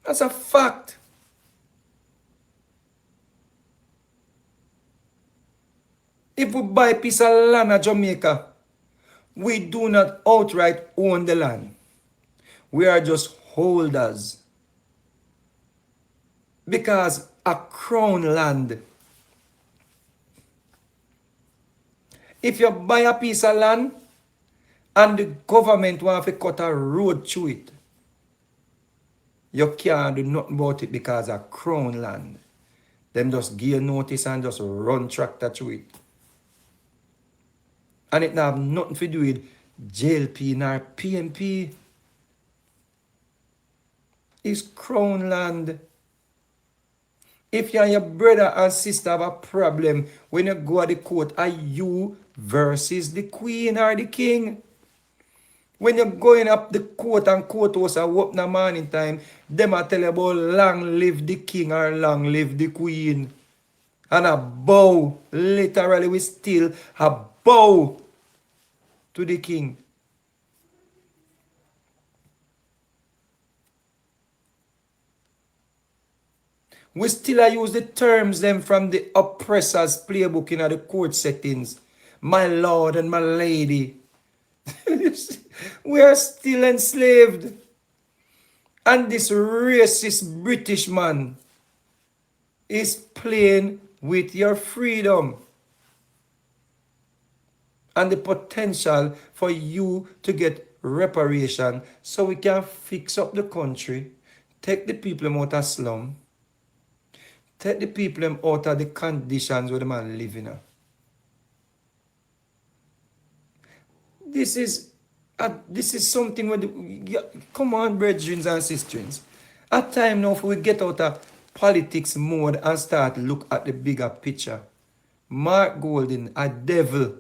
That's a fact. If we buy a piece of land at Jamaica, we do not outright own the land. We are just holders. Because a crown land, if you buy a piece of land and the government want to cut a road through it, you can't do nothing about it because a crown land. Them just give you notice and just run tractor through it. And it have nothing to do with JLP nor PNP. It's crown land. If you and your brother and sister have a problem when you go to the court, are you versus the queen or the king? When you're going up the court and courthouse at up in the morning time, them a tell you about long live the king or long live the queen. And a bow, literally we still a bow to the king. We still use the terms them from the oppressor's playbook in the court settings. My lord and my lady. We are still enslaved. And this racist British man is playing with your freedom and the potential for you to get reparation so we can fix up the country, take the people out of slum, take the people out of the conditions where the man living in. This is something where come on, brethren and sisters. At time now, if we get out of politics mode and start look at the bigger picture. Mark Golding, a devil.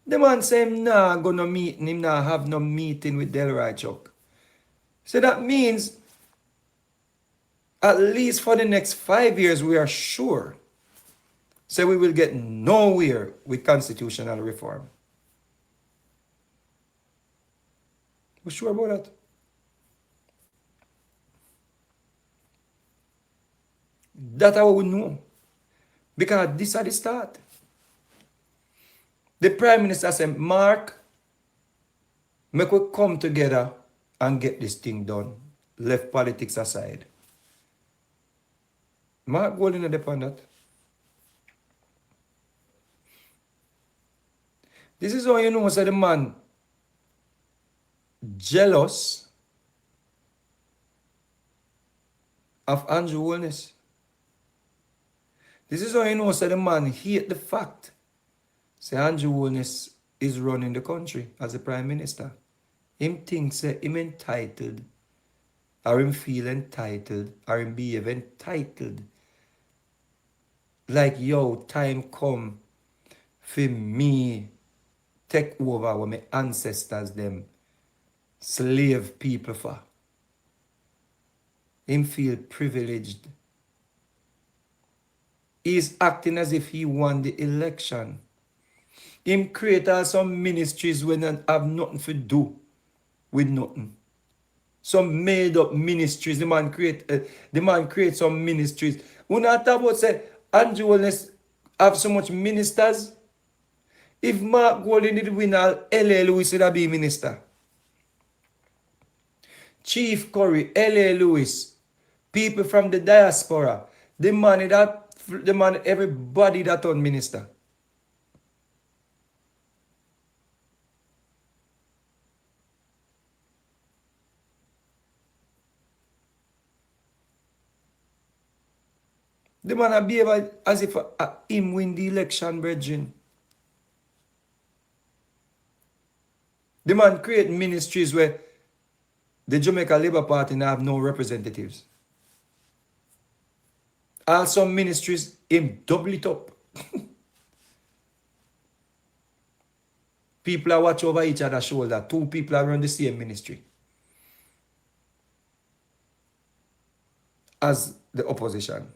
The man say him nah gonna meet him nah have no meeting with Delroy Chuck. So that means at least for the next 5 years we are sure. So we will get nowhere with constitutional reform. We're sure about that. That's how we know. Because this is the start. The Prime Minister said, Mark, make we come together and get this thing done. Left politics aside. Mark Golding upon that. This is how you know say the man jealous of Andrew Holness. This is how you know say the man hate the fact say Andrew Holness is running the country as the Prime Minister. Him thinks him entitled, or him feel entitled, or him behave entitled. Like, yo, time come for me take over what my ancestors them slave people for. Him feel privileged. He's acting as if he won the election. Him create some ministries when they have nothing to do with nothing. Some made up ministries. The man create some ministries. We not talk about say Andrew Holness have so much ministers. If Mark Golding did win all, L.A. Lewis would have been minister. Chief Curry, L.A. Lewis, people from the diaspora, the man everybody that on minister. The man behave as if him win the election, brethren. The man create ministries where the Jamaica Labour Party have no representatives. And some ministries, him double it up. People are watch over each other's shoulder. 2 people are run the same ministry as the opposition.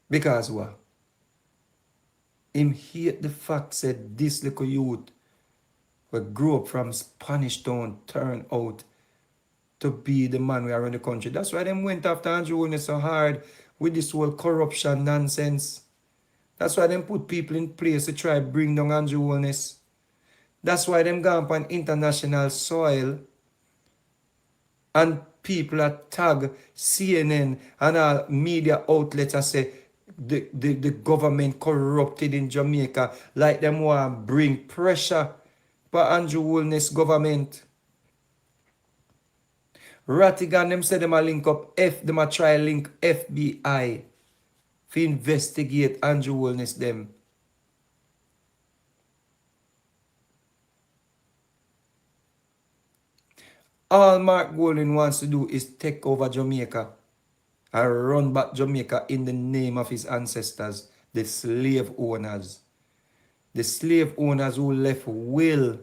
Because what? Him hate the fact said this little youth we grew up from Spanish Town turn out to be the man we are in the country. That's why them went after Andrew Holness so hard with this whole corruption nonsense. That's why them put people in place to try bring down Andrew Holness. That's why them gone on international soil and people are tag CNN and all media outlets and say the government corrupted in Jamaica, like them want to bring pressure for Andrew Holness government. Rattigan them say them a link up them a try link FBI to investigate Andrew Holness them. All Mark Golding wants to do is take over Jamaica and run back Jamaica in the name of his ancestors, the slave owners. The slave owners who left will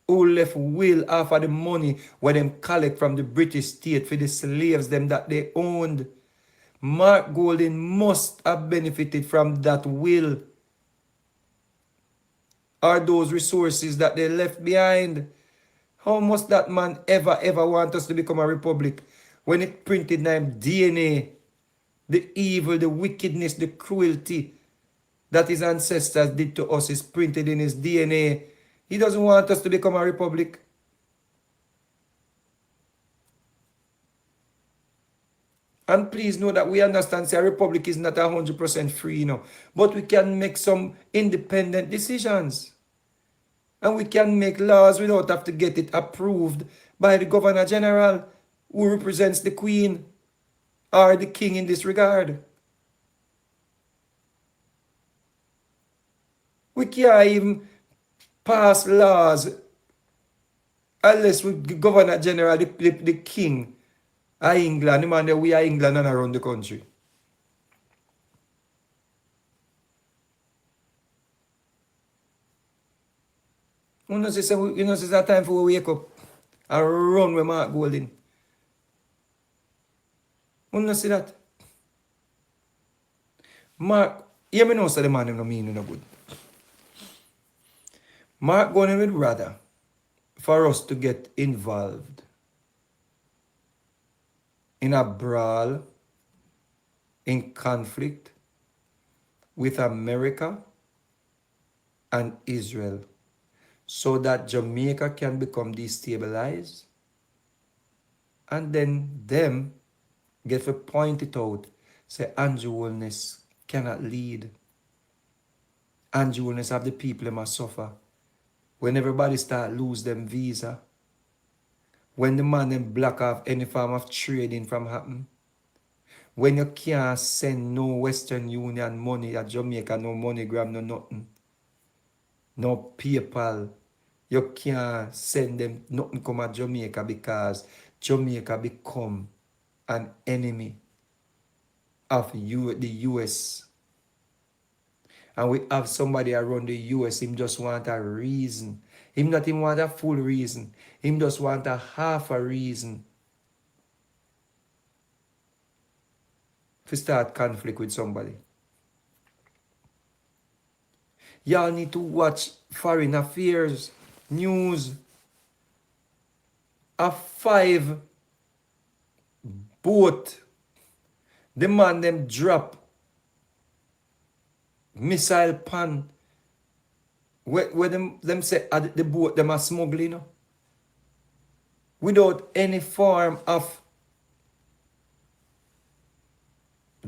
half of the money where them collect from the British state for the slaves them that they owned. Mark Golding must have benefited from that will or those resources that they left behind. How must that man ever want us to become a republic when it printed name DNA, the evil, the wickedness, the cruelty that his ancestors did to us is printed in his DNA. He doesn't want us to become a republic. And please know that we understand a republic is not 100% free, but we can make some independent decisions. And we can make laws without have to get it approved by the Governor General, who represents the Queen or the King in this regard. We can't even pass laws unless we Governor General, the King of England, the man that we are England and around the country. You know, it's a time for we wake up and run with Mark Golding. You know, see that? Mark, you know, so the man no mean no good. Mark Golding would rather for us to get involved in a brawl, in conflict with America and Israel, so that Jamaica can become destabilized, and then them get to point it out, say Andrew Holness cannot lead. Andrew Holness have the people that must suffer. When everybody start lose them visa, when the man them block off any form of trading from happen, when you can't send no Western Union money at Jamaica, no MoneyGram, no nothing, no PayPal, you can't send them nothing come at Jamaica because Jamaica become an enemy of the US. And we have somebody around the US, him just want a reason. Him not even want a full reason. Him just want a half a reason to start conflict with somebody. Y'all need to watch foreign affairs, news. A 5 boat, the man them drop missile pan where them say the boat them are smuggling, without any form of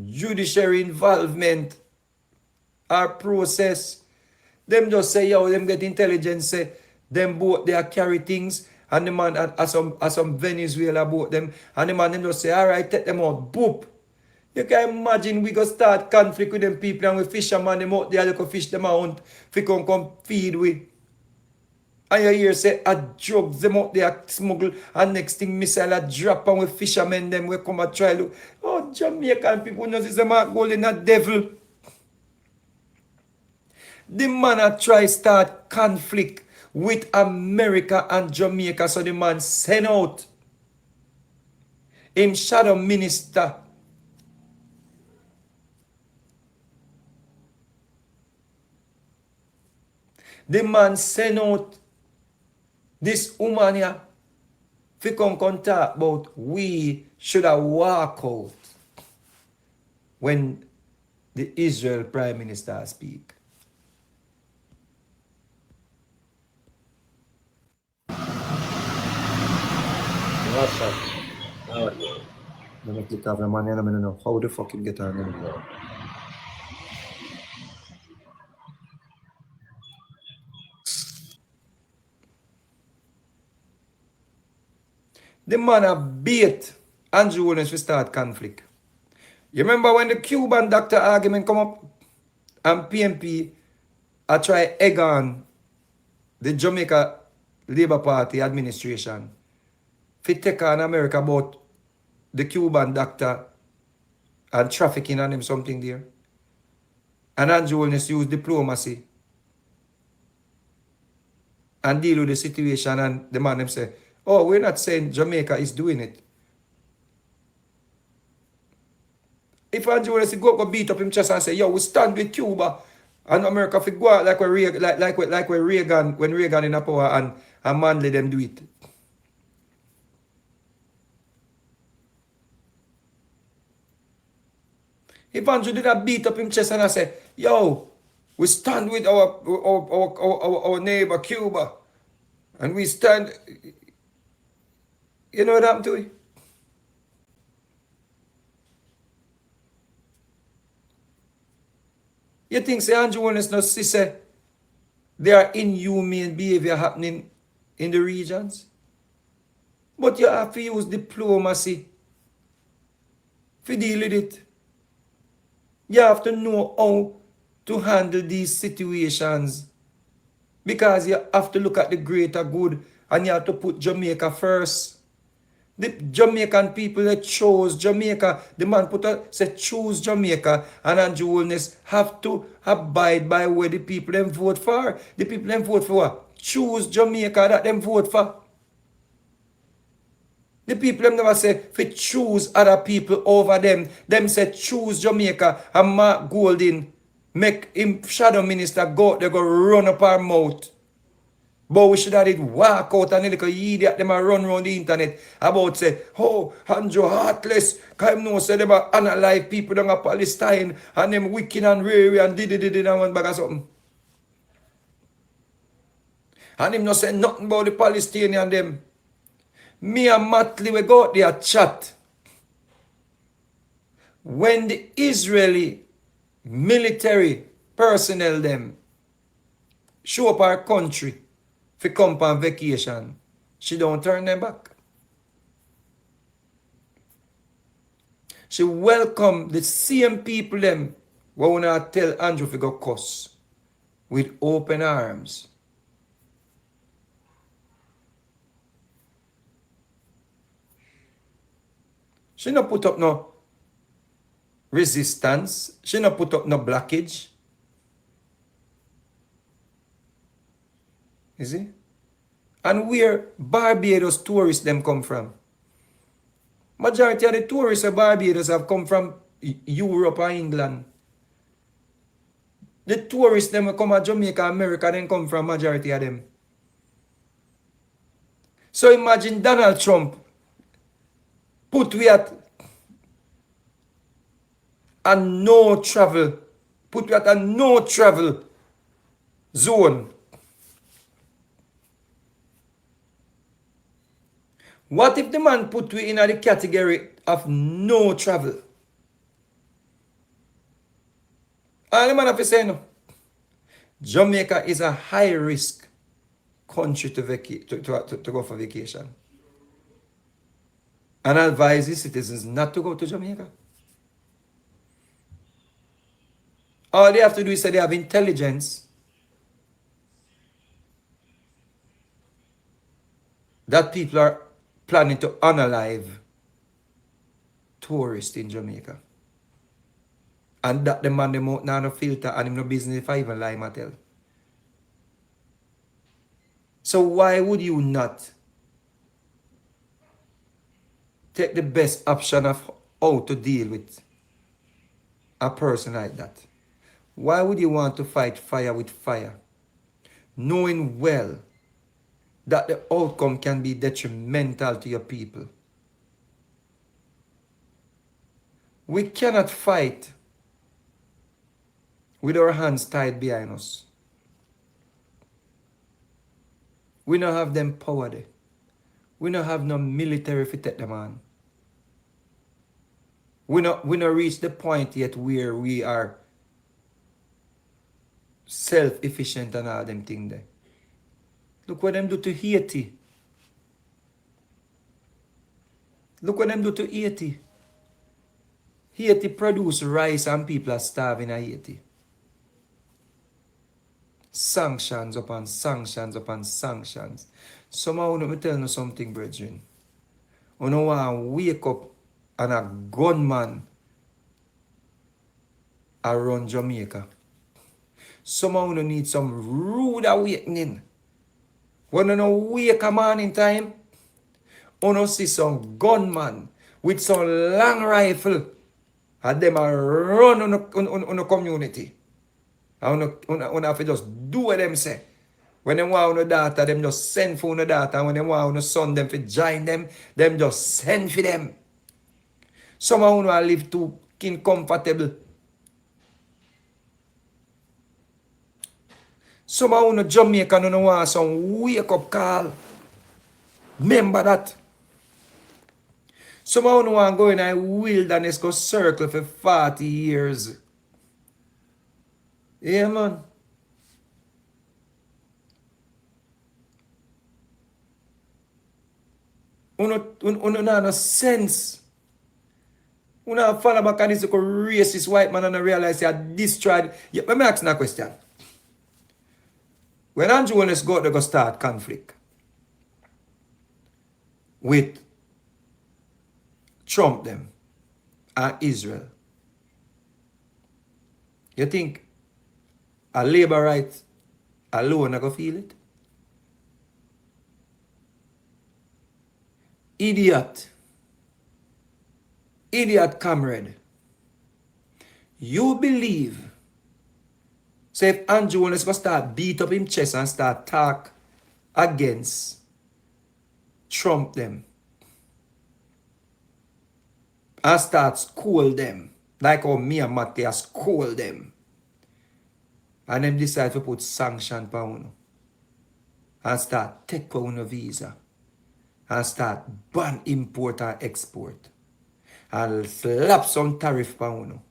judiciary involvement or process. Them just say, yo, them get intelligence, say them boat they are carry things, and the man as some Venezuela boat them, and the man them just say, all right, take them out, boop. You can imagine we go start conflict with them people, and we fisherman them out there, look fish them out, we come feed with. And you hear say a drugs them out there smuggle, and next thing missile a drop, and we fishermen them we come and try look. Oh, Jamaican people know this Mark Golding a devil. The man a try start conflict with America and Jamaica, so the man send out him shadow minister The man sent out this woman here fi come talk about we should have walk out when the Israel Prime Minister speak. What's up? Oh, Let me click off the man, I don't know how the fuck him get on. no. The man a bait Andrew Holness to start conflict. You remember when the Cuban doctor argument come up and PNP I try egg on the Jamaica Labour Party administration fi take on America about the Cuban doctor and trafficking and them something there. And Andrew Holness use diplomacy and deal with the situation, and the man them say, oh, we're not saying Jamaica is doing it. If Andrew Holness go beat up him chest and say, yo, we stand with Cuba and America fi go out like when Reagan in a power and man let them do it. If Andrew did not beat up him chest and I say, yo, we stand with our neighbor Cuba, and we stand, you know what happened to it? You think say Andrew Holness not see say there are inhumane behavior happening in the regions? But you have to use diplomacy to deal with it. You have to know how to handle these situations, because you have to look at the greater good and you have to put Jamaica first. The Jamaican people that chose Jamaica, the man said choose Jamaica, and Andrew Holness have to abide by where the people them vote for. The people them vote for what? Choose Jamaica that them vote for. The people them never say if choose other people over them. Them say choose Jamaica, and Mark Golding make him shadow minister go they go run up our mouth. But we should have did walk out and little idiot them a run around the internet about say, oh, Andrew heartless, because him know say them a unalive people down in Palestine and them wicked and weary and did and one bag of something. And him no say nothing about the Palestinian them. Me and Matley we go out there chat. When the Israeli military personnel them show up our country for come on vacation, she don't turn them back. She welcome the same people them who wanna tell Andrew to go cuss with open arms. She not put up no resistance. She not put up no blockage. You see? And where Barbados tourists them come from? Majority of the tourists of Barbados have come from Europe or England. The tourists them come to Jamaica, America, then come from majority of them. So imagine Donald Trump put we at a no travel, put we at a no travel zone. What if the man put we in the category of no travel? All the man have to say no. Jamaica is a high risk country to go for vacation. And I advise the citizens not to go to Jamaica. All they have to do is say they have intelligence that people are planning to unalive tourists in Jamaica. And that the man them out now no filter and him no business if I even lie myself. So why would you not take the best option of how to deal with a person like that? Why would you want to fight fire with fire? knowing well that the outcome can be detrimental to your people. We cannot fight with our hands tied behind us. We don't have them power there. We don't have no military to take them on. We not reach the point yet where we are self-efficient and all them things there. Look what them do to Haiti. Look what them do to Haiti. Haiti produce rice and people are starving in Haiti. Sanctions upon sanctions upon sanctions. Somehow, let me tell you something, brethren. You know want to wake up and a gunman around Jamaica. Somehow you need some rude awakening. When you wake a man in time, you see some gunman with some long rifle and them a run on the community. And you have to just do what them say. When they want no data, them just send for no data. And when they want no son, them to join them just send for them. Some of you live too comfortable. Some of you Jamaican don't want some wake up call. Remember that. Some of you want to go in a wilderness, go circle for 40 years. Yeah, man. You have no sense. You have follow back on this racist white man and realize you are destroyed. Yeah, let me ask you a question. When Andrew Holness go to start conflict with Trump them and Israel, you think a labor right alone I go feel it? Idiot comrade. You believe, say if Andrew Holness go start beat up him chest and start talk against Trump them and start scold them like how me and Matthew scold them, and them decide to put sanction on you and start take on a visa and start ban import and export and slap some tariff on you.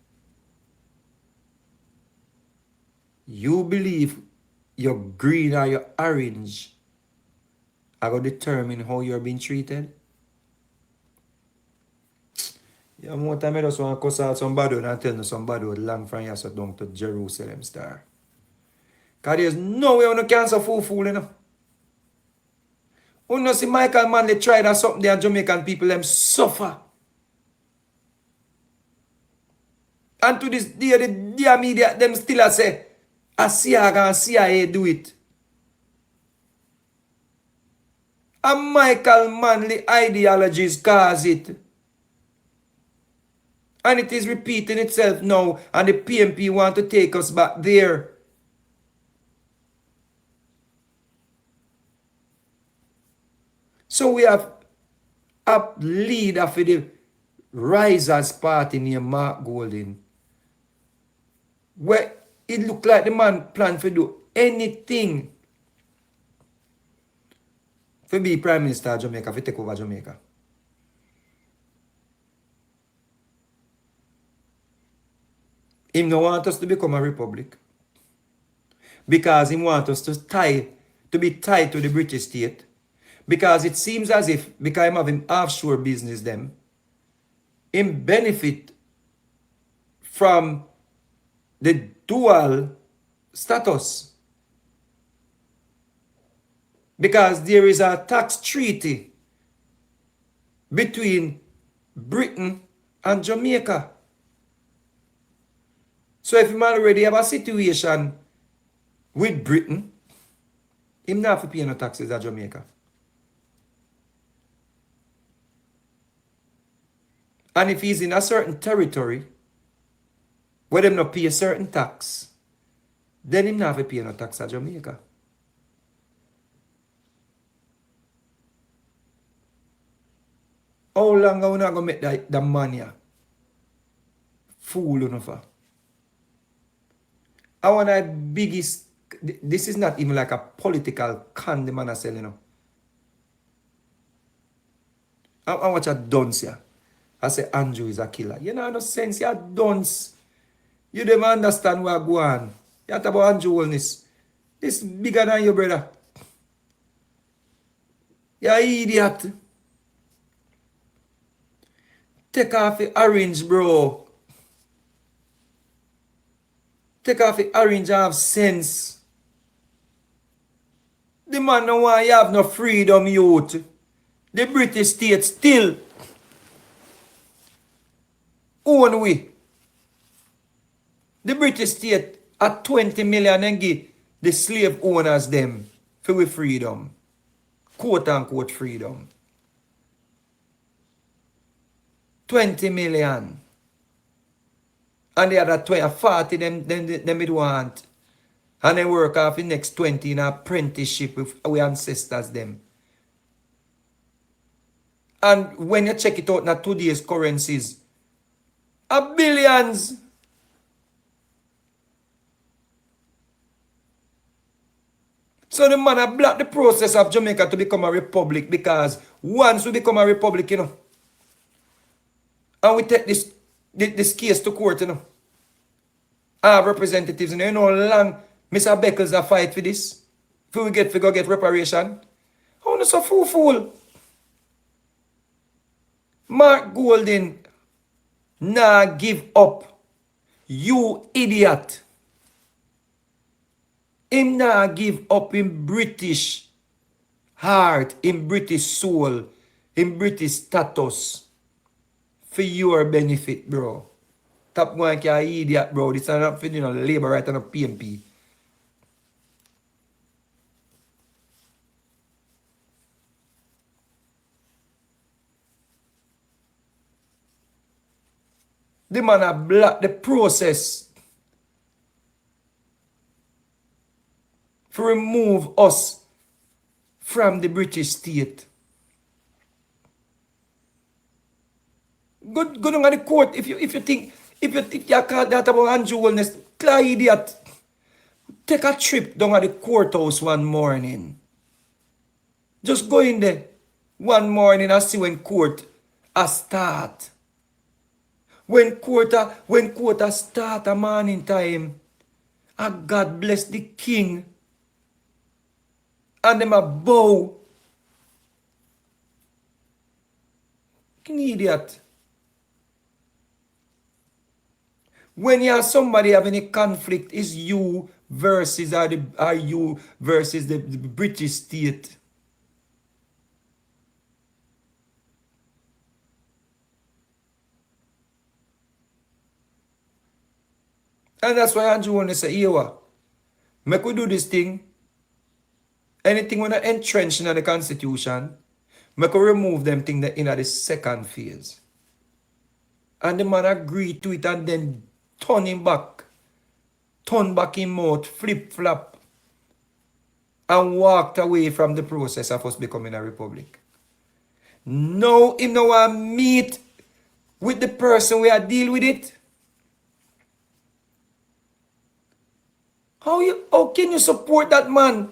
You believe your green or your orange are going to determine how you're being treated? Yeah, more time I just want to cuss out somebody and tell you somebody would long from here so down to Jerusalem star. Because there's no way you can so fool enough. You know see Michael Manley tried that something there, Jamaican people them suffer. And to this day, the media them still say a CIA and CIA do it. And Michael Manley ideologies cause it. And it is repeating itself now. And the PNP want to take us back there. So we have a leader for the Risers Party named Mark Golding, where it looked like the man planned to do anything to be Prime Minister of Jamaica, to take over Jamaica. He don't want us to become a republic because he wants us to be tied to the British state, because it seems as if, because him having offshore business them, him benefit from the dual status, because there is a tax treaty between Britain and Jamaica. So if him already have a situation with Britain, him not have to pay no taxes at Jamaica. And if he's in a certain territory where them not pay a certain tax, then him not have to pay no tax at Jamaica. How long are we not going to make the man here fool enough? I want the biggest, this is not even like a political con the man is selling. I watch a dunce here. I say Andrew is a killer. You know, no sense, you're dunce. You don't understand what go on. You talk about Andrew Holness. This bigger than you, brother. You're an idiot. Take off the orange, bro. Take off the orange and have sense. The man no want you have no freedom, youth. The British state still own we. The British state at 20 million and give the slave owners them for we freedom. Quote unquote freedom. 20 million. And the other 20, 40 them it want. And they work off the next 20 in apprenticeship with our ancestors them. And when you check it out now today's currencies, are billions. So the man have blocked the process of Jamaica to become a republic, because once we become a republic, you know, and we take this case to court, you know, our representatives, you know how long Mr. Beckles a fight for this? For we go get reparation? How no so fool? Mark Golding, nah give up. You idiot. Him nah give up in British heart, in British soul, in British status for your benefit, bro. Top one can idiot, bro. This is not for labor right and a PNP. The man have blocked the process to remove us from the British state. Go down at the court if you think you can't that about Andrew Holness, idiot. Take a trip down at the courthouse one morning. Just go in there one morning and see when court start. When court start a morning time, and God bless the king, and them a bow. An idiot. When you have somebody having a conflict, is you versus are you versus the British state. And that's why Andrew want to say, here, make we do this thing. Anything when I entrench in the constitution, make we remove them thing in the second phase. And the man agreed to it and then turn back him out, flip-flop, and walked away from the process of us becoming a republic. Now, him no want to meet with the person we are deal with it. How can you support that man?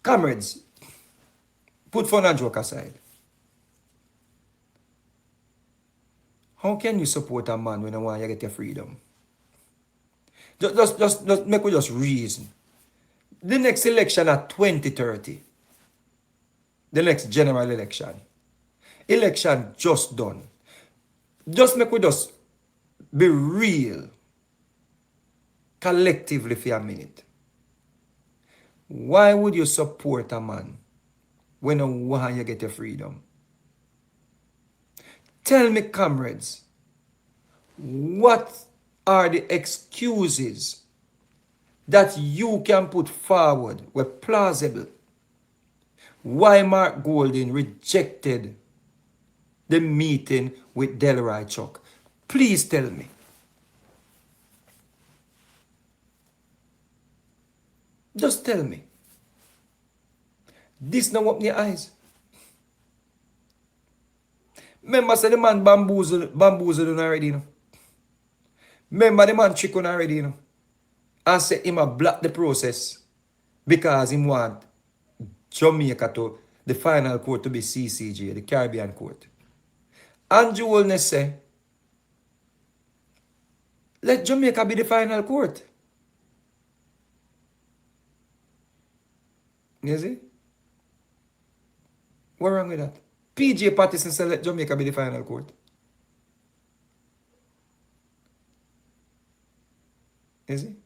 Comrades, put fun and joke aside. How can you support a man when you want to get your freedom? Just make we just reason. The next election at 2030, the next general election just done. Just make we just be real. Collectively for a minute. Why would you support a man when you want you get your freedom? Tell me, comrades, what are the excuses that you can put forward were plausible? Why Mark Golding rejected the meeting with Delroy Chuck? Please tell me. Just tell me. This now open your eyes. Remember say the man bamboozled already, you know. Remember the man trick on already, you know. And say him a block the process because him want Jamaica to the final court to be CCJ, the Caribbean court. Andrew Holness say, let Jamaica be the final court. You see? What's wrong with that? PJ Patterson said let Jamaica be the final court. You see?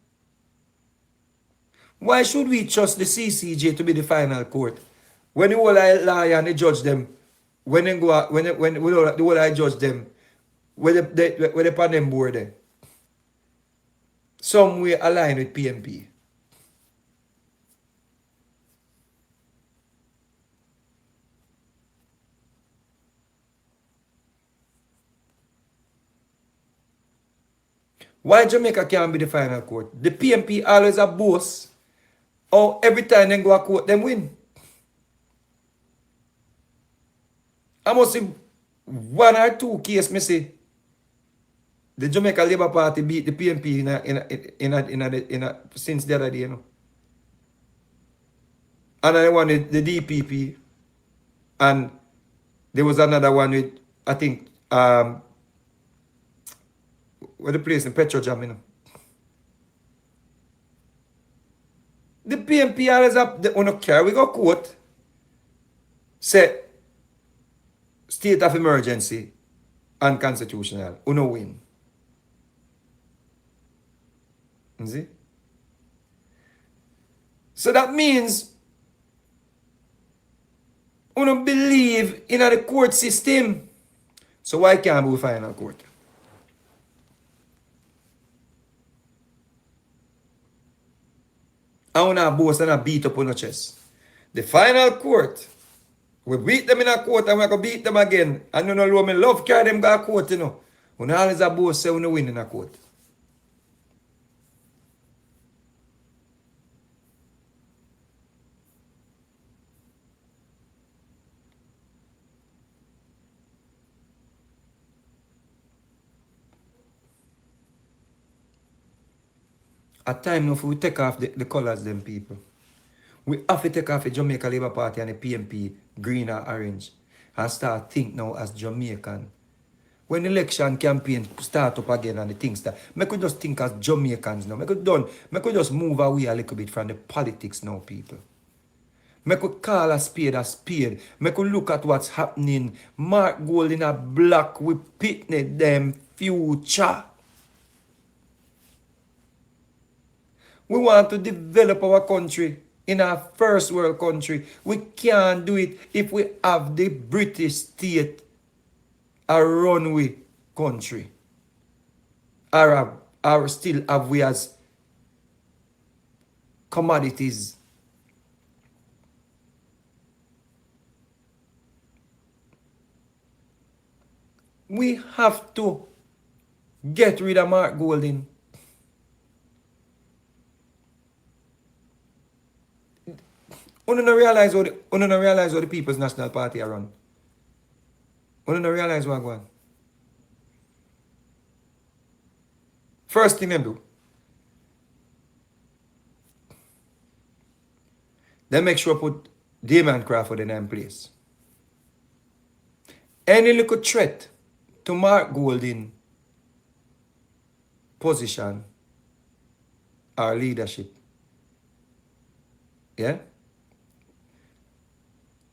Why should we trust the CCJ to be the final court? When the whole lawyer and the judge them, when they go out, when the whole I judge them, where they pan them board there. Some way aligned with PMP. Why Jamaica can't be the final court? The PMP always a boss. Or every time they go to court, them win. I must see one or two cases, me say, the Jamaica Labour Party beat the PMP since the other day, you know. Another one with the DPP, and there was another one with, I think, where the place in Petrojam, you know. The PMP always up the on care. We go court, say state of emergency unconstitutional. Uno win. You see? So that means uno believe in the court system. So why can't we final court? I want to boast and beat up on the chest. The final court, we beat them in a court and we're going to beat them again. And you know, me love carry them go to court, you know. We always a boast say we win in a court. At time now, we take off the colors, them people. We have to take off the Jamaica Labour Party and the PMP, green or orange, and start think now as Jamaican. When election campaign start up again and the things that, we could just think as Jamaicans now. We could just move away a little bit from the politics now, people. We could call a spade a spade. We could look at what's happening. Mark Gold in a black, we pitney them future. We want to develop our country in a first world country. We can't do it if we have the British state a runway country. Or still have we as commodities. We have to get rid of Mark Golding. You don't realize how the People's National Party are run. You don't realize what going on. First thing they do, they make sure put Damon Crawford in them place. Any little threat to Mark Golding position or leadership, yeah?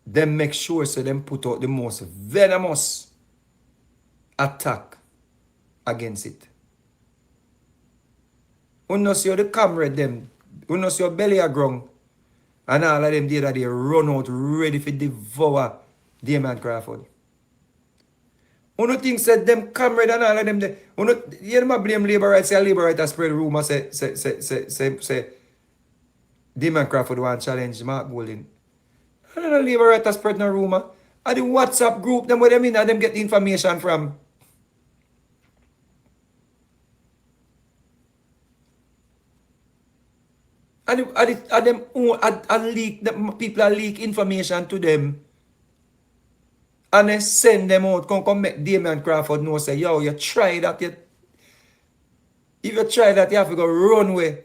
Them make sure so them put out the most venomous attack against it. You know see how the comrade them, you know see how belly are ground, and all of them the other day run out ready for devour Damon Crawford. You know think said them comrade and all of them there, you know, you know blame labor rights, say labor rights spread rumor say Damon Crawford want challenge Mark Golding. I don't know, labor rights spread no rumor. And the WhatsApp group, them where them in, and them get the information from. And them leak, the people are leak information to them. And they send them out, come make Damian Crawford know, say, yo, you try that, if you try that, you have to go run away.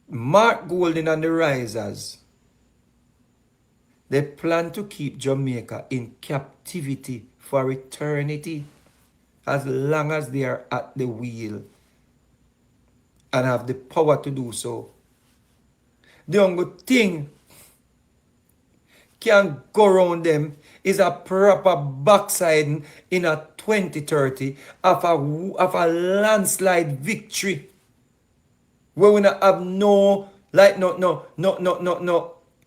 Mark Golding and the Risers, they plan to keep Jamaica in captivity for eternity as long as they are at the wheel and have the power to do so. The only thing can go around them is a proper backsliding in a 2030 of a landslide victory where we not have no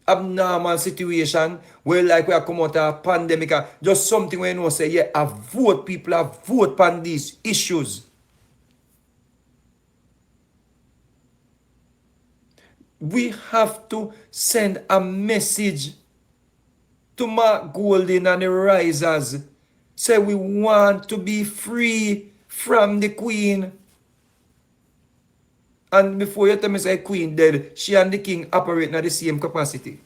abnormal situation where like we are come out of a pandemic, just something where you know say, yeah, I vote people, I vote on these issues. We have to send a message to Mark Golding and the Risers. Say we want to be free from the Queen. And before you tell me say Queen dead, she and the King operate in the same capacity.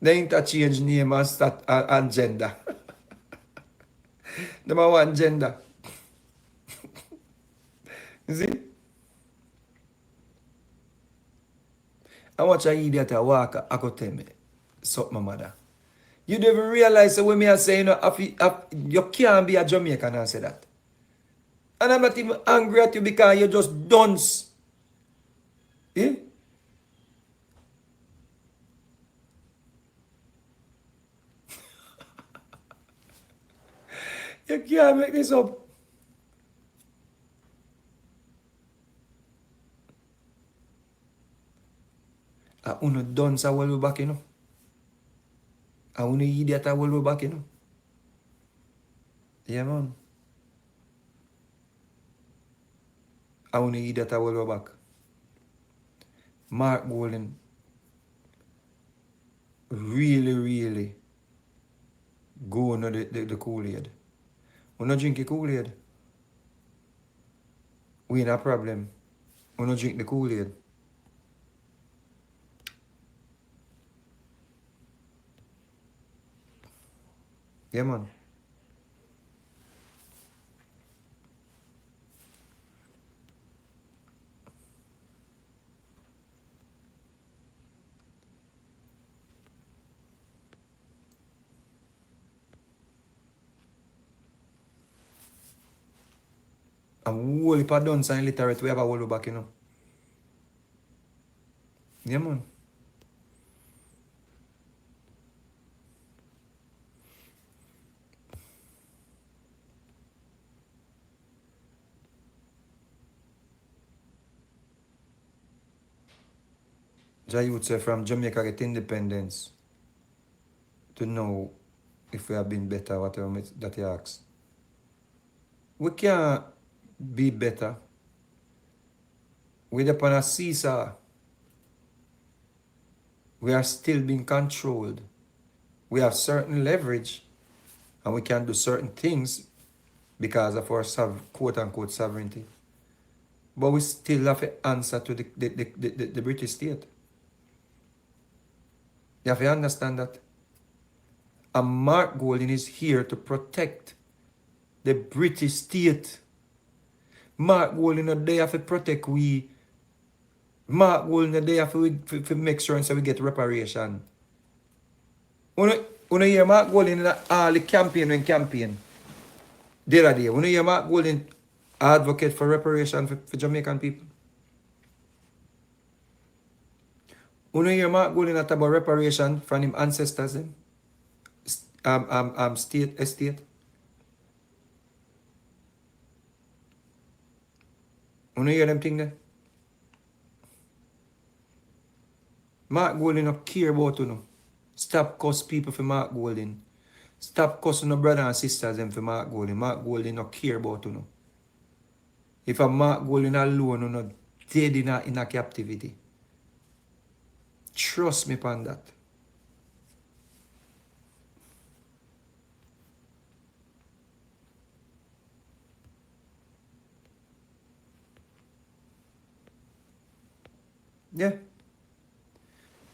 They interchange name and gender. Number one gender. You see? I watch an idiot walk, I could tell me, suck my mother. You don't even realize that when me I say, you know, you can't be a Jamaican and say that. And I'm not even angry at you because you're just dunce. Yeah? You can't make this up. I uno dunce a well back, you know. I uno idiot a well back, you know. Yeah, man. I uno idiot a well back. Mark Golding really go on the Kool-Aid. We not drink the Kool-Aid. We ain't a problem. We not drink the Kool-Aid. Yeah, man. And whole heap of dunce and illiterate we have a whole back, you know. Yeah, man. Jai would say from Jamaica get independence to know if we have been better, whatever that you ask. We can't be better. We're upon a seesaw. We are still being controlled. We have certain leverage and we can do certain things because of our quote-unquote sovereignty. But we still have to answer to the British state. You have to understand that. And Mark Golding is here to protect the British state. Mark Golding is there to protect we. Mark Golding is there to make sure so we get reparation. When you hear Mark Golding in all the campaign, the other day, when you hear Mark Golding advocate for reparation for Jamaican people. When you hear Mark Golding talk about reparation from his ancestors, estate. When you hear them thing there, Mark Golding don't care about you. Stop cuss people for Mark Golding. Stop cussing no brother and sisters them for Mark Golding. Mark Golding don't care about you. If a Mark Golding alone, you not dead in a captivity. Trust me upon that. Yeah.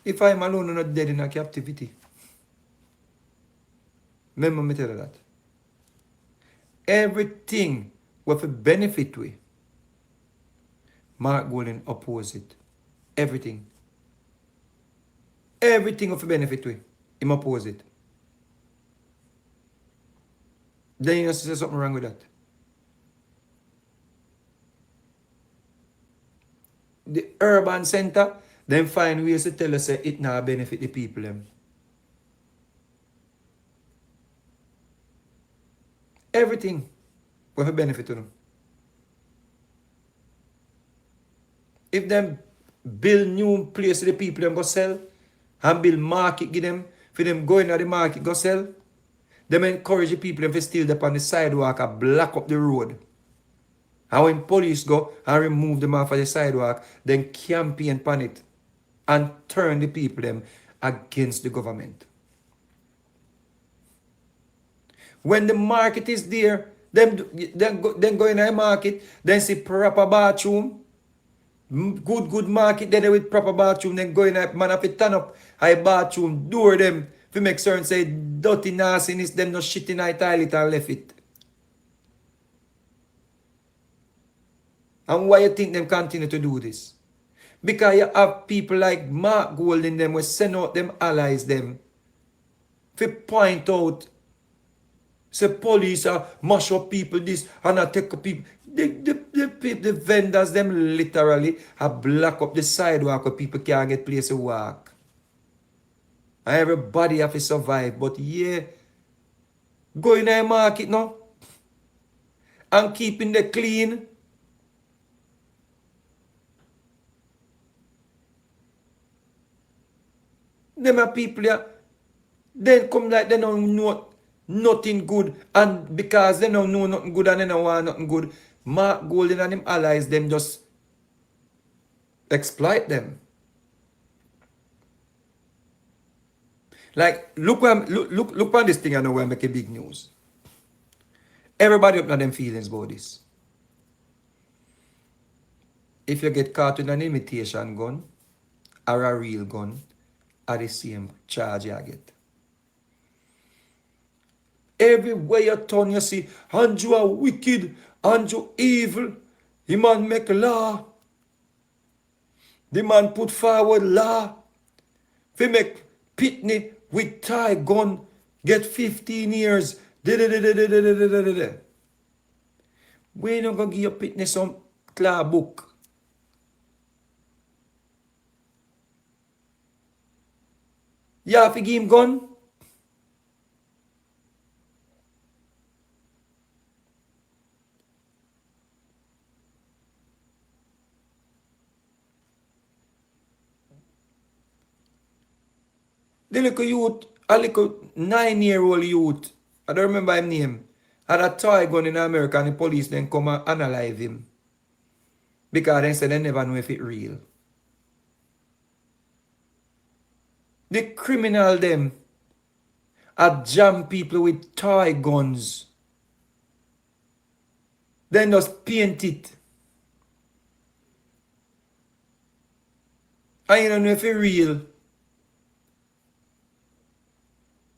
If I'm alone, I'm not dead in a captivity. Remember me tell you that. Everything with a benefit we, Mark Golden oppose it. Everything. Everything with a benefit we, him oppose it. Then you say something wrong with that. The urban center, then find ways to tell us that it now benefit the people them. Everything with a benefit to them. If them build new place the people them go sell, and build market give them, for them go into the market go sell, them encourage the people them to steal up on the sidewalk and block up the road. And when police go and remove them off of the sidewalk, then campaign upon it and turn the people them against the government. When the market is there, then go in the market, then see proper bathroom, good market, then with proper bathroom, then go in a man have to turn up a bathroom, door them, to make certain say dirty nastiness, them no shit in a toilet and left it. And why you think them continue to do this? Because you have people like Mark Golden them will send out them allies them to point out, say police are mash up people this and I take up people. The vendors them literally have block up the sidewalk where people can't get place to walk. And everybody have to survive. But yeah, go in the market now and keeping the clean. Them are people here, then come like they don't know nothing good, and because they don't know nothing good and they don't want nothing good, Mark Golden and him allies them just exploit them. Like look on this thing I know where I make a big news. Everybody up on them feelings about this. If you get caught with an imitation gun or a real gun, are the same charge you get. Everywhere you turn, you see, Andrew are wicked, Andrew evil. The man make law. The man put forward law. They make Pitney with tie gun get 15 years. We not gonna give your Pitney some clear book. You have to give him gun. The little youth, a little 9-year-old youth, I don't remember his name, had a toy gun in America and the police then come and analyze him. Because they said they never know if it's real. The criminal them are jam people with toy guns. Then just paint it. And you don't know if it's real.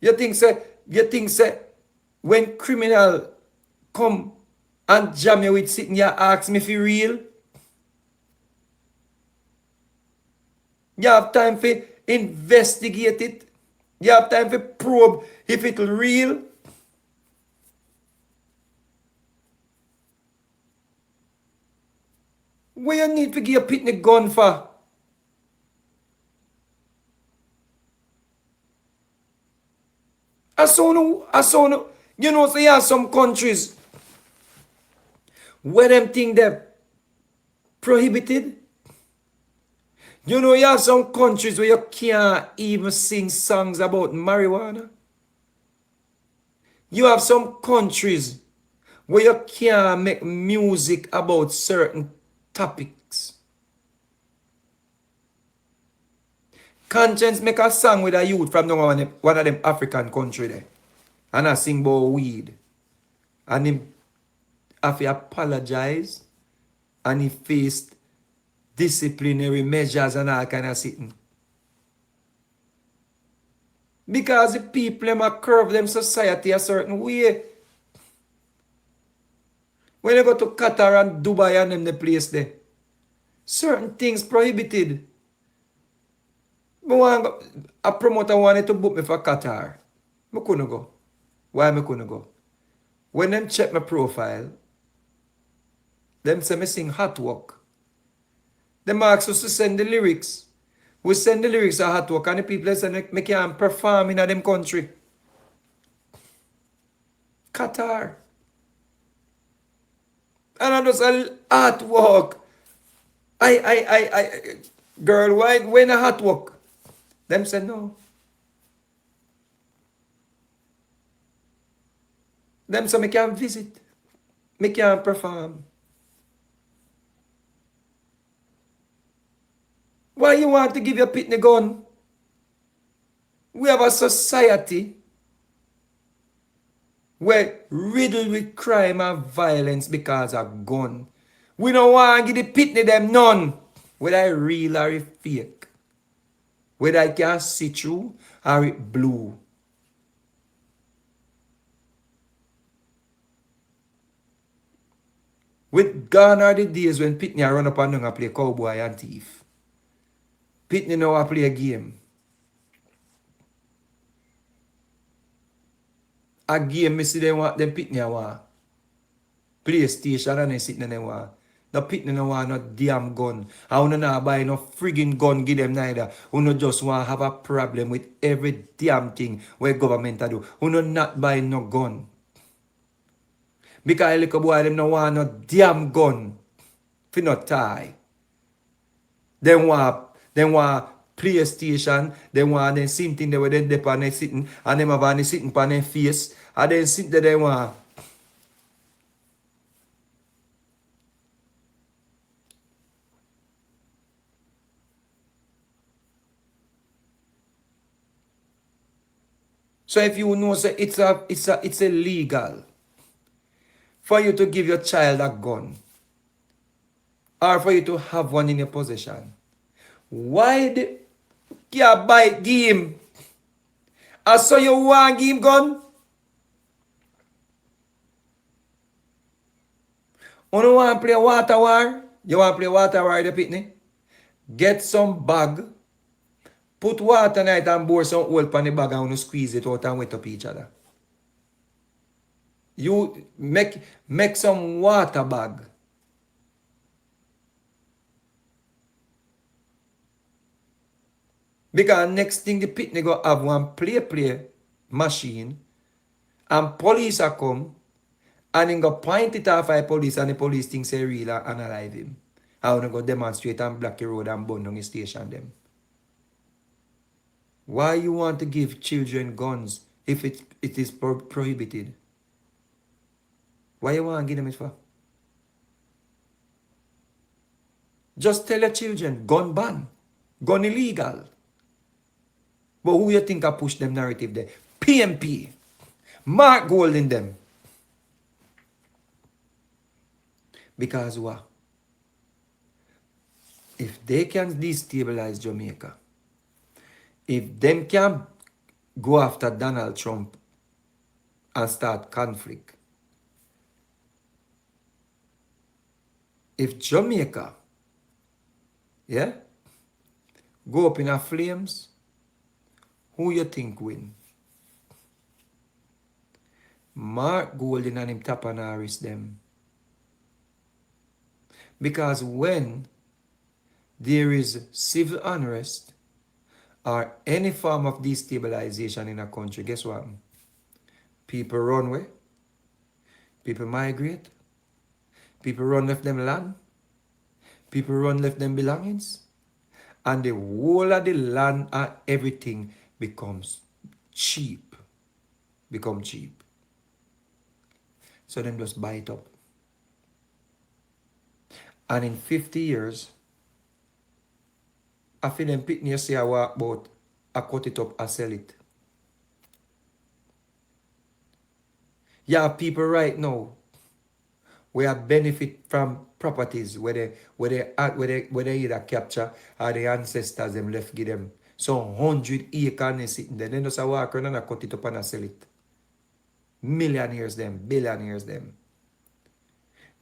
You think say, when criminal come and jam you with sitting you ask me if it's real? You have time for investigate it. You have time for probe if it's real. What you need to give a Pitney gun for? I saw no, you know, so you have some countries where them think they're prohibited. You know, you have some countries where you can't even sing songs about marijuana. You have some countries where you can't make music about certain topics. Conscience make a song with a youth from one of them African country there. And I sing about weed. And him have to apologize. And he faced disciplinary measures and all kind of sitting. Because the people them a curve them society a certain way. When you go to Qatar and Dubai and them the place there, certain things prohibited. A promoter wanted to book me for Qatar. I couldn't go. Why I couldn't go? When them check my profile, them say me sing hot work. Them ask us to send the lyrics. We send the lyrics to hot work and the people say me can't perform in them country. Qatar. And I just a hot work. Girl, why when a hot work? Them say no. Them say me can't visit. Me can't perform. Why you want to give your pitney gun? We have a society where riddled with crime and violence because of gun. We don't want to give the pitney them none. Whether it real or it fake. Whether I can see through or it blue. With gone are the days when pitney run up and down and play cowboy and thief. Pitney now a play a game. A game me see them want them pitney want. PlayStation and they sitting and they want. The pitney no want no damn gun. And we not buy no friggin' gun give them neither. We no just want have a problem with every damn thing where government do. We no not buy no gun. Because little boy them no want no damn gun. Fi not tie. Them want PlayStation, they want them same thing they were then dep and they sitting and them have and sitting on their face and then sit there they want. So if you know so it's illegal for you to give your child a gun or for you to have one in your possession. Why you buy game? And so you want game gun? You don't want to play water war? You want to play water war the pitney? Get some bag, put water in it and pour some oil on the bag and you squeeze it out and wet up each other. You make some water bag. Because next thing the pitney go have one play machine and police are come and then go point it off at police and the police think say real and alive him. I want to go demonstrate and block the road and burn down the station them. Why you want to give children guns if it is prohibited? Why you want to give them it for? Just tell your children, gun ban, gun illegal. But who you think I push them narrative there? PNP. Mark Gold in them. Because what? If they can destabilize Jamaica, if them can go after Donald Trump and start conflict, if Jamaica, yeah, go up in a flames, who you think win? Mark Golden and him tap and Harris them. Because when there is civil unrest or any form of destabilization in a country, guess what? People run away. People migrate. People run left them land. People run left them belongings. And the whole of the land and everything becomes cheap. Become cheap. So them just buy it up. And in 50 years, I feel them pick near say I walk about, I cut it up, I sell it. Yeah, people right now, we are benefit from properties where they either capture or the ancestors them left give them. So 100 acres sitting there. Then just a walk around and cut it up and sell it. Millionaires them, billionaires them.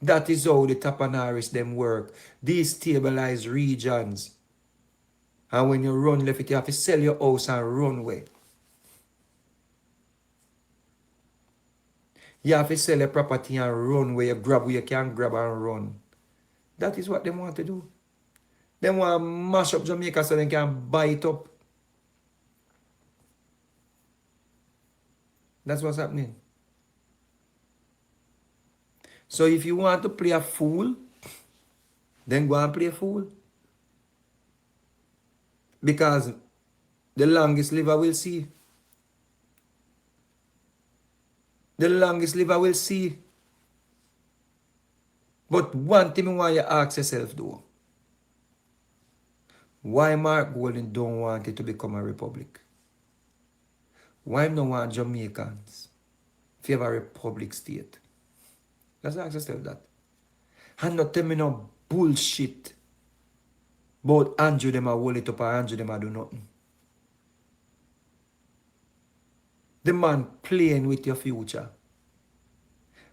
That is how the Tapanaris them work. These stabilized regions. And when you run left it, you have to sell your house and run away. You have to sell your property and run where you grab where you can grab and run. That is what they want to do. They want to mash up Jamaica so they can buy it up. That's what's happening. So if you want to play a fool, then go and play a fool. Because the longest liver will see. The longest liver will see. But one thing I want you to ask yourself though. Why Mark Golden don't want it to become a republic? Why don't want Jamaicans to have a republic state? Let's ask yourself that. And not tell me no bullshit about Andrew them a hold it up and Andrew them a do nothing. The man playing with your future.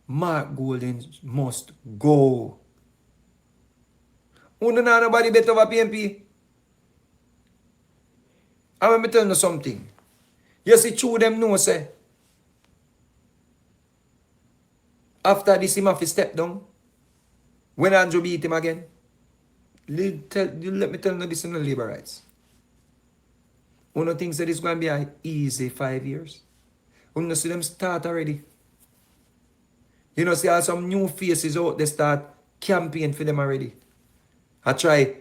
Mark Golden must go. Who don't know nobody better over PNP? And let me tell you something. You see, true them know, say, after this, him have to step down. When Andrew beat him again, let me tell you this in the labor rights. One of the things that is going to be an easy 5 years. You see them start already. You know, see how some new faces out, they start campaign for them already. I try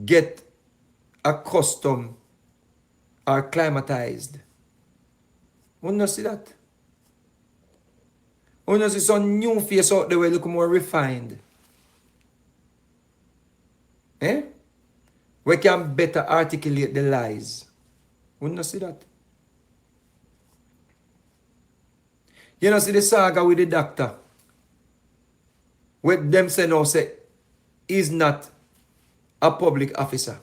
get accustomed or acclimatized. You see that? You see some new face out there will look more refined. Eh? We can better articulate the lies. You see that? You know, see the saga with the doctor. With them say no, say, he's not a public officer.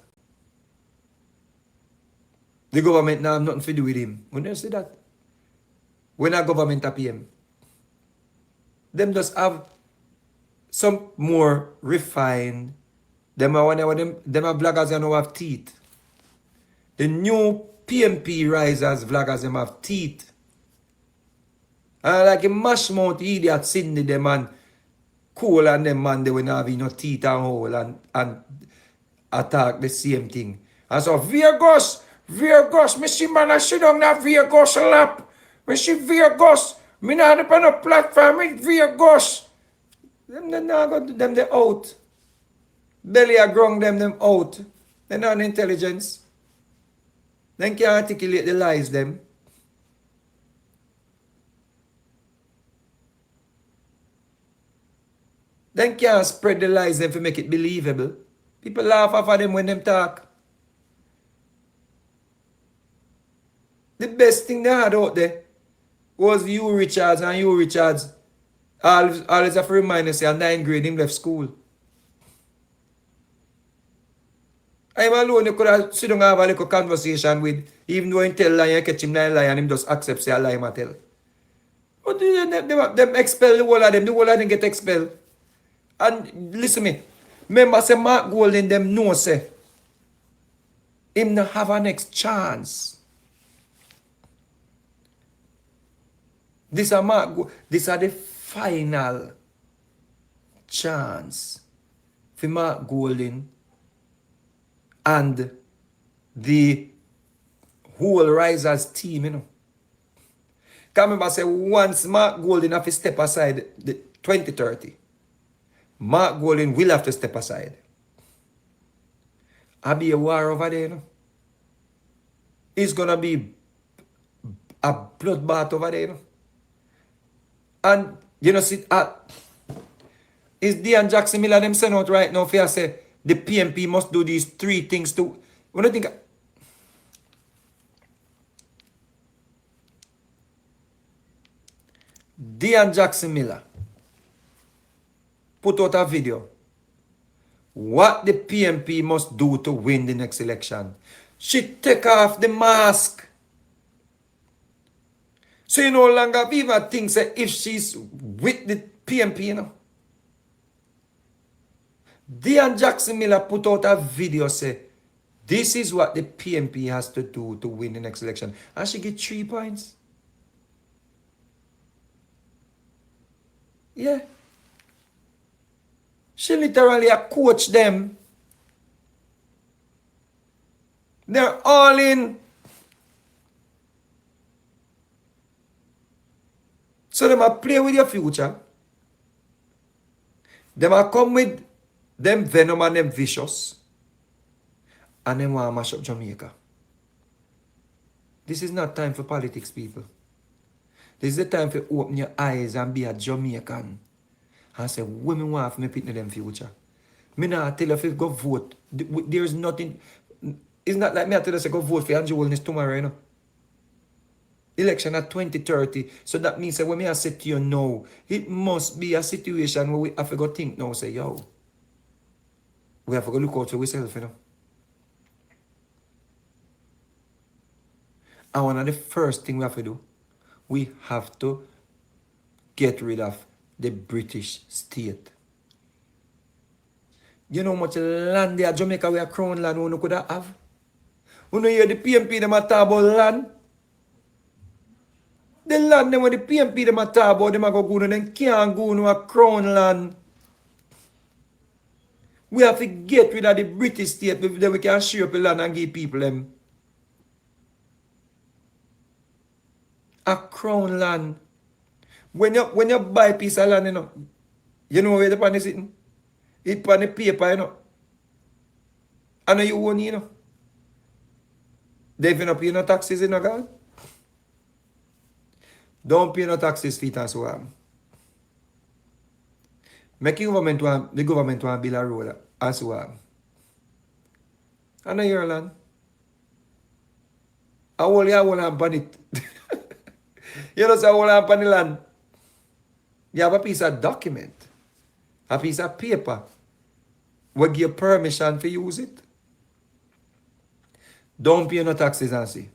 The government now have nothing to do with him. When you see that? When a government pay him. Them just have some more refined. Them are vloggers and have teeth. The new PNP risers vloggers them have teeth. And like a mash mouth idiot sitting there, man, cool and them man, they will not have no teeth and hole and attack the same thing. And so, Virgos, me see man, I sit on that Virgos lap. Me see Virgos, me not up on a platform with Virgos. Them not go to them, they out. Belly a grung them out. They're not intelligence. They can't articulate the lies them. Then can't spread the lies them to make it believable. People laugh off of them when them talk. The best thing they had out there was you Richards and you Richards. Always have to remind us, in 9th grade, him left school. I'm alone, you could have sit down and have a little conversation with, even though he tell lie, you catch him lie and him just accepts a lie and tell. But them expel the whole of them get expelled. And listen me, remember say Mark Golden them know say him not have a next chance. This are the final chance for Mark Golden and the whole Risers team, you know. Can remember say once Mark Golden have to step aside the 2030. Mark Golden will have to step aside. I'll be a war over there, you know. It's gonna be a bloodbath over there, you know. And you know, see, is Dean Jackson Miller them sent out right now for say the PNP must do these 3 things to. When I think Dean Jackson Miller put out a video what the PNP must do to win the next election. She take off the mask. So you no longer Viva thinks that if she's with the PNP, you know. Dean Jackson Miller put out a video say, this is what the PNP has to do to win the next election. And she get 3 points. Yeah. She literally a coach them. They're all in. So they might play with your future. They might come with them venom and them vicious. And then want to mash up Jamaica. This is not time for politics, people. This is the time for open your eyes and be a Jamaican. And say, women want for me put in them future. Me not tell you if you go vote. There's nothing. It's not like me I tell you say go vote for Andrew Holness tomorrow, you know. Election at 2030. So that means that when me I say to you now, it must be a situation where we have to go think now, say, yo, we have to go look out for ourselves, you know. And one of the first things we have to do, we have to get rid of the British state. You know how much land there Jamaica we a crown land we could have? You know hear the PNP them a talk about land? The land them when the PNP them a talk about them a go and them can't go no a crown land. We have to get rid of the British state then we can share up the land and give people them a crown land. When you buy a piece of land, you know where the pan is sitting? It pan the paper, you know. And you own, you know. They don't pay no taxes, you know, God. Don't pay no taxes, feet and so on. Make the government want to build a road and so on. And your land. I will have pan it. You know, so I will have pan the land. You have a piece of document, a piece of paper, will give you permission to use it. Don't pay no taxes and see.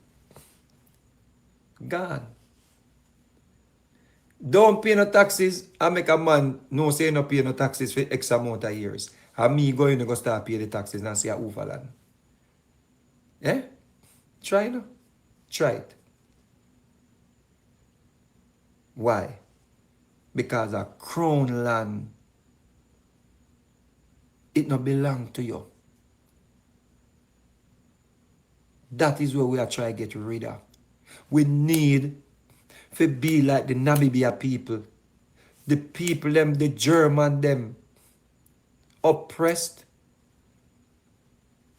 God. Don't pay no taxes and make a man no say no pay no taxes for X amount of years. And me going to go start pay the taxes and see a overland. Eh? Try no. Try it. Why? Because a crown land, it not belong to you. That is where we are trying to get rid of. We need to be like the Namibia people. The people them, the German them, oppressed,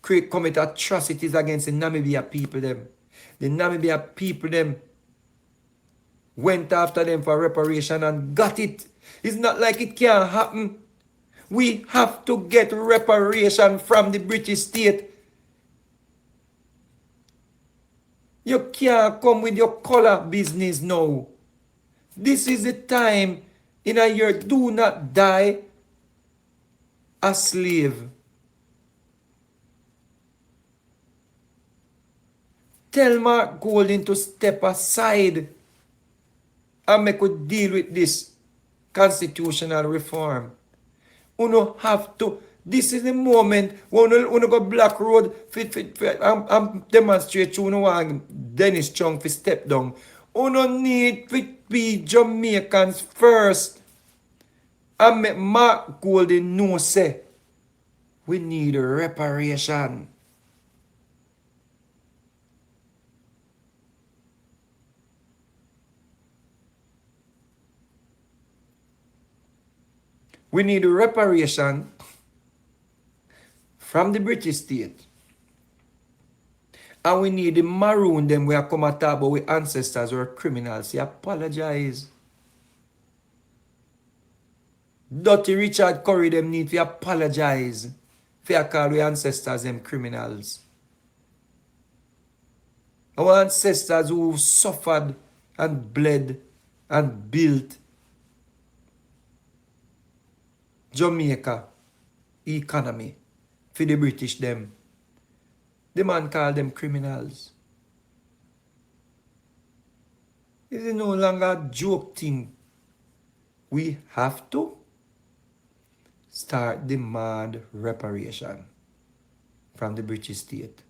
commit atrocities against the Namibia people them. The Namibia people them went after them for reparation and got it. It's not like it can't happen. We have to get reparation from the British state. You can't come with your color business now. This is the time in a year. Do not die a slave. Tell Mark Golding to step aside and make us deal with this constitutional reform. Uno have to. This is the moment when uno go Black Road and demonstrate to uno and Dennis Chung for step down. Uno need to be Jamaicans first and make Mark Golding know say we need reparation. We need reparation from the British state. And we need the maroon them where come at talk about we ancestors or criminals. You apologize. Dirty Richard Curry them need to apologize. For call we ancestors them criminals. Our ancestors who suffered and bled and built Jamaica economy for the British them. The man called them criminals. It is no longer a joke thing. We have to start demand reparation from the British state.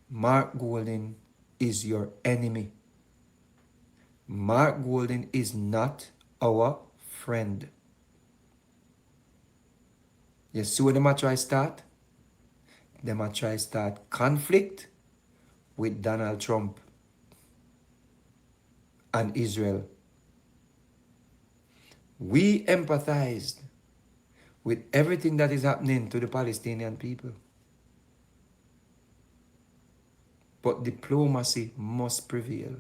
Mark Golding is your enemy. Mark Golding is not our friend. You see what them a try start? Them a try start conflict with Donald Trump and Israel. We empathized with everything that is happening to the Palestinian people. But diplomacy must prevail.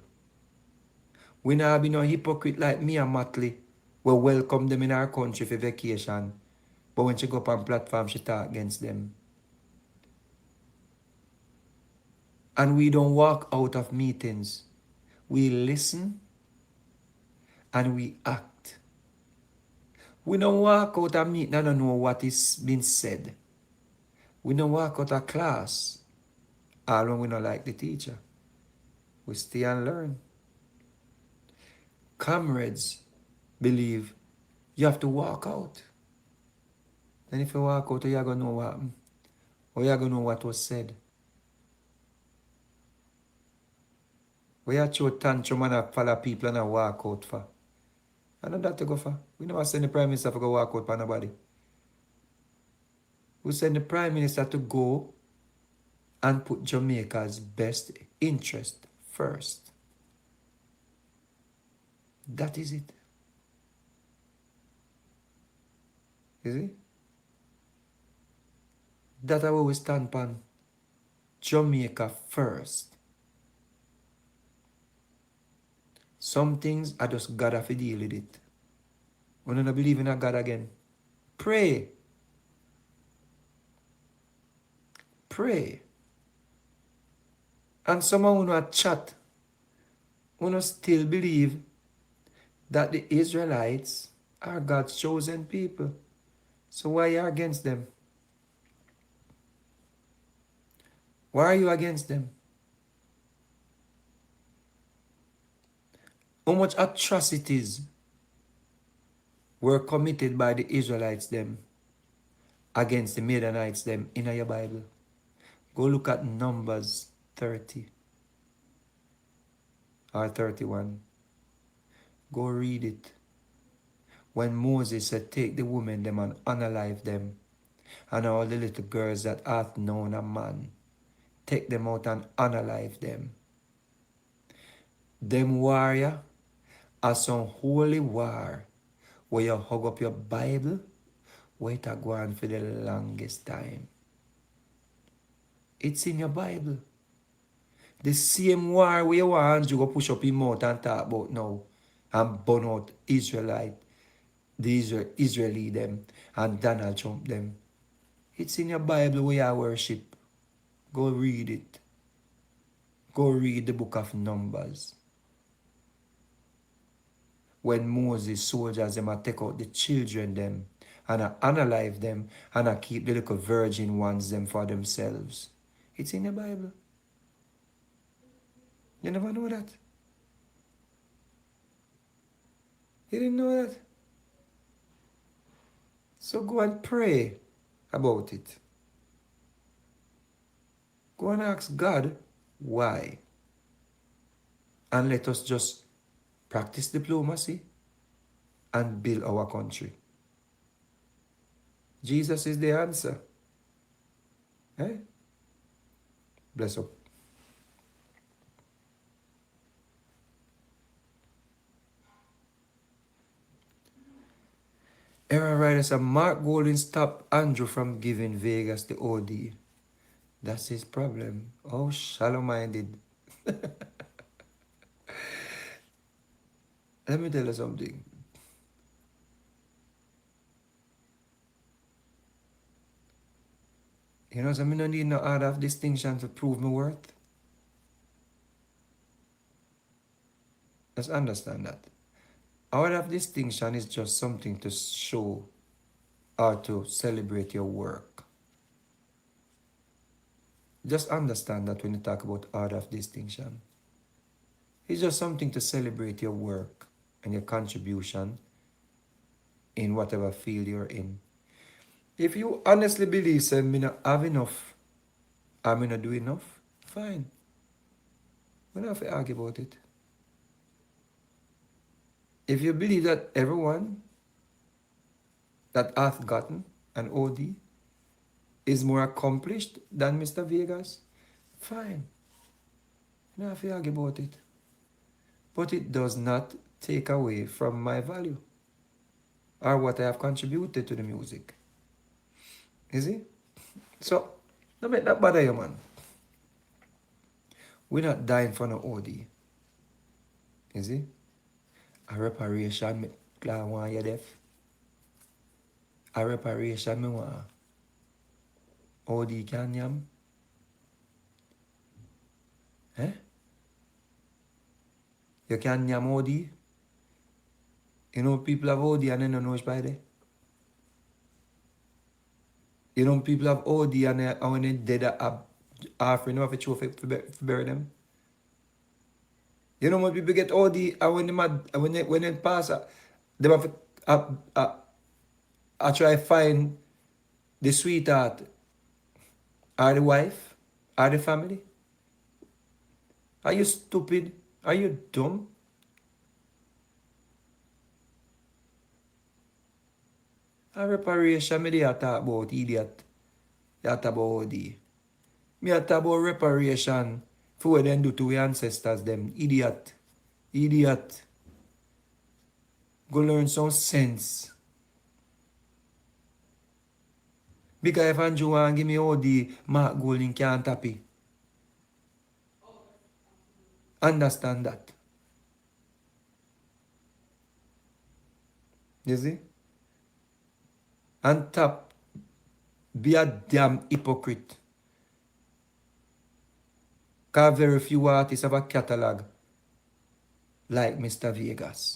We not be no hypocrite like me and Matley. We welcome them in our country for vacation. But when she go up on platform, she talk against them. And we don't walk out of meetings. We listen and we act. We don't walk out of meeting and don't know what is being said. We don't walk out of class all when we don't like the teacher. We stay and learn. Comrades believe you have to walk out. Then if you walk out, you're going to know what happened. Or you're going to know what was said. We are show tantrum and follow people and walk out for. I know that to go for. We never send the Prime Minister to go walk out for nobody. We send the Prime Minister to go and put Jamaica's best interest first. That is it. You see? That's how we stand upon Jamaica first. Some things I just gotta fi deal with it. When you don't believe in a God again, pray. Pray. And someone who chat, who still believe that the Israelites are God's chosen people. So why are you against them? Why are you against them? How much atrocities were committed by the Israelites them against the Midianites them in your Bible? Go look at Numbers 30 or 31. Go read it. When Moses said, take the women them and unalive them, and all the little girls that hath known a man, take them out and unalive them. Them warrior are some holy war where you hug up your Bible, where it a go on for the longest time. It's in your Bible. The same war where you want you go push up your mouth and talk about now and burn out Israelite, the Israeli them and Donald Trump them. It's in your Bible where you worship. Go read it. Go read the book of Numbers. When Moses soldiers them a take out the children them and a unalive them and a keep the little virgin ones them for themselves. It's in the Bible. You never know that? You didn't know that? So go and pray about it. Go and ask God why. And let us just practice diplomacy and build our country. Jesus is the answer. Eh? Bless up. Aaron Ryder said, Mark Golding stopped Andrew from giving Vegas the OD. That's his problem. Oh, shallow-minded. Let me tell you something. You know, so I don't need no order of distinction to prove my worth. Let's understand that. Order of distinction is just something to show or to celebrate your work. Just understand that when you talk about order of distinction, it's just something to celebrate your work and your contribution in whatever field you're in. If you honestly believe say me not have enough, or me not do enough, fine. We don't have to argue about it. If you believe that everyone that hath gotten an OD is more accomplished than Mr. Vegas, fine. You don't have to argue about it. But it does not take away from my value or what I have contributed to the music. You see? So, don't make that bother you, man. We're not dying for no OD. You see? A reparation, me glad want you deaf. A reparation, me want OD can yam. Eh? You can yam OD. You know people have OD and they don't know it's by there. You know people have OD and when they dead offering you have a trophy to bury them. You know when people get OD and when they pass they have I try find the sweetheart or the wife or the family. Are you stupid? Are you dumb? A reparation me dey talk about idiot. You talk about OD. Me a talk about reparation for what them do to our ancestors them. Idiot. Idiot. Go learn some sense. Because if Andrew want give me OD, Mark Golding can't tap it. Understand that. You see? And top, be a damn hypocrite. Because very few artists have a catalog like Mr. Vegas.